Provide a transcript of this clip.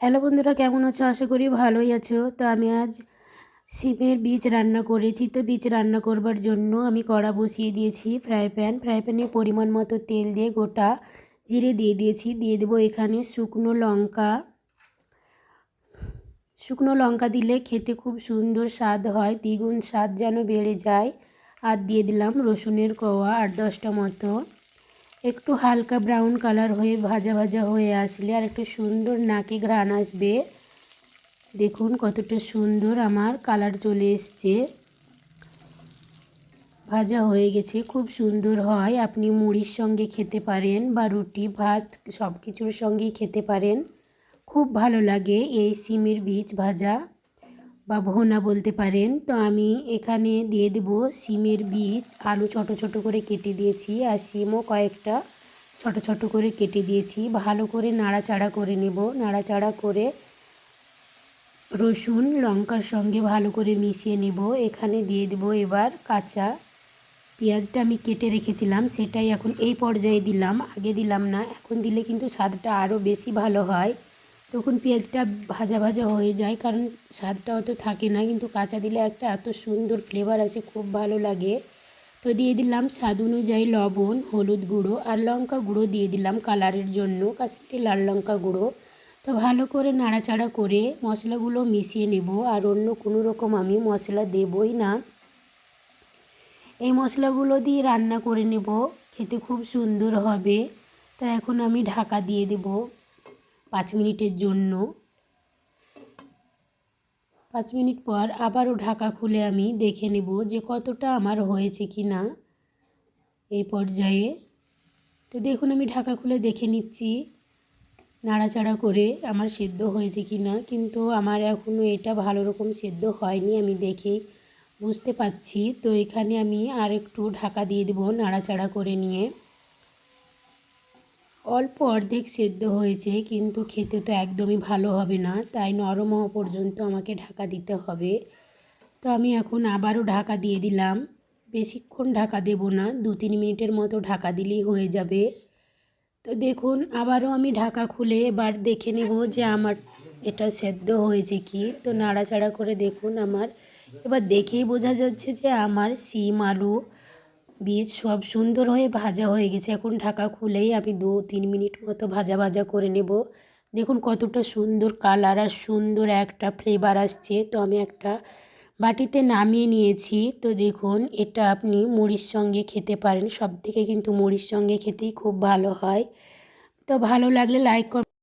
Hello বন্ধুরা, কেমন আছো? আশা করি ভালোই আছো। তো আমি আজ সিমের বীজ রান্না করেছি। তো বীজ রান্না করবার জন্য আমি কড়া বসিয়ে দিয়েছি, ফ্রাই প্যানে পরিমাণ মতো তেল দিয়ে গোটা জিরে দিয়ে দিয়েছি। দিয়ে দেবো এখানে শুকনো লঙ্কা দিলে খেতে খুব সুন্দর স্বাদ হয়, দ্বিগুণ স্বাদ যেন বেড়ে যায়। আর দিয়ে দিলাম রসুনের কোয়া 8-10টা মতো। একটু হালকা ব্রাউন কালার হয়ে ভাজা ভাজা হয়ে আসলে আর একটু সুন্দর নাকে ঘ্রাণ আসবে। দেখুন কতটা সুন্দর আমার কালার চলে এসছে, ভাজা হয়ে গেছে, খুব সুন্দর হয়। আপনি মুড়ির সঙ্গে খেতে পারেন বা রুটি ভাত সব কিছুর সঙ্গেই খেতে পারেন। খুব ভালো লাগে এই সিমের বীজ ভাজা বা ভোনা বলতে পারেন। তো আমি এখানে দিয়ে দেব সিমের বীজ। আলু ছোট ছোট করে কেটে দিয়েছি আর সিমও কয়েকটা ছোট ছোট করে কেটে দিয়েছি। ভালো করে নাড়াচাড়া করে নেব। নাড়াচাড়া করে রসুন লঙ্কার সঙ্গে ভালো করে মিশিয়ে নেব। এখানে দিয়ে দেব এবার কাঁচা পেঁয়াজটা আমি কেটে রেখেছিলাম, সেটাই এখন এই পর্যায়ে দিলাম। আগে দিলাম না, এখন দিলে কিন্তু স্বাদটা আরও বেশি ভালো হয়। তখন পেঁয়াজটা ভাজা ভাজা হয়ে যায়, কারণ স্বাদটা অত থাকে না, কিন্তু কাঁচা দিলে একটা এত সুন্দর ফ্লেভার আসে, খুব ভালো লাগে। তো দিয়ে দিলাম স্বাদ অনুযায়ী লবণ, হলুদ গুঁড়ো আর লঙ্কা গুঁড়ো দিয়ে দিলাম কালারের জন্য, কাশ্মীরি লাল লঙ্কা গুঁড়ো। তো ভালো করে নাড়াচাড়া করে মশলাগুলো মিশিয়ে নেব। আর অন্য কোনো রকম আমি মশলা দেবই না, এই মশলাগুলো দিয়ে রান্না করে নেব, খেতে খুব সুন্দর হবে। তো এখন আমি ঢাকা দিয়ে দেব 5 মিনিটের জন্য। 5 মিনিট পর আবারও ঢাকা খুলে আমি দেখে নেব যে কতটা আমার হয়েছে কি না এই পর্যায়ে। তো দেখুন আমি ঢাকা খুলে দেখে নিচ্ছি নাড়াচাড়া করে আমার সেদ্ধ হয়েছে কি না, কিন্তু আমার এখনও এটা ভালো রকম সেদ্ধ হয়নি, আমি দেখেই বুঝতে পাচ্ছি। তো এখানে আমি আর একটু ঢাকা দিয়ে দেবো নাড়াচাড়া করে নিয়ে। অল্প অর্ধেক সেদ্ধ হয়েছে, কিন্তু খেতে তো একদমই ভালো হবে না, তাই নরম হওয়া পর্যন্ত আমাকে ঢাকা দিতে হবে। তো আমি এখন আবারও ঢাকা দিয়ে দিলাম। বেশিক্ষণ ঢাকা দেব না, 2-3 মিনিটের মতো ঢাকা দিলেই হয়ে যাবে। তো দেখুন আবারও আমি ঢাকা খুলে এবার দেখে নেব যে আমার এটা সেদ্ধ হয়েছে কি। তো নাড়াচাড়া করে দেখুন আমার এবার দেখেই বোঝা যাচ্ছে যে আমার সিম আলু বীজ সব সুন্দর হয়ে ভাজা হয়ে গেছে। এখন ঢাকা খুলেই আমি 2-3 মিনিট মতো ভাজা ভাজা করে নেব। দেখুন কতটা সুন্দর কালার আর সুন্দর একটা ফ্লেভার আসছে। তো আমি একটা বাটিতে নামিয়ে নিয়েছি। তো দেখুন এটা আপনি মুড়ির সঙ্গে খেতে পারেন, সব থেকে কিন্তু মুড়ির সঙ্গে খেতেই খুব ভালো হয়। তো ভালো লাগলে লাইক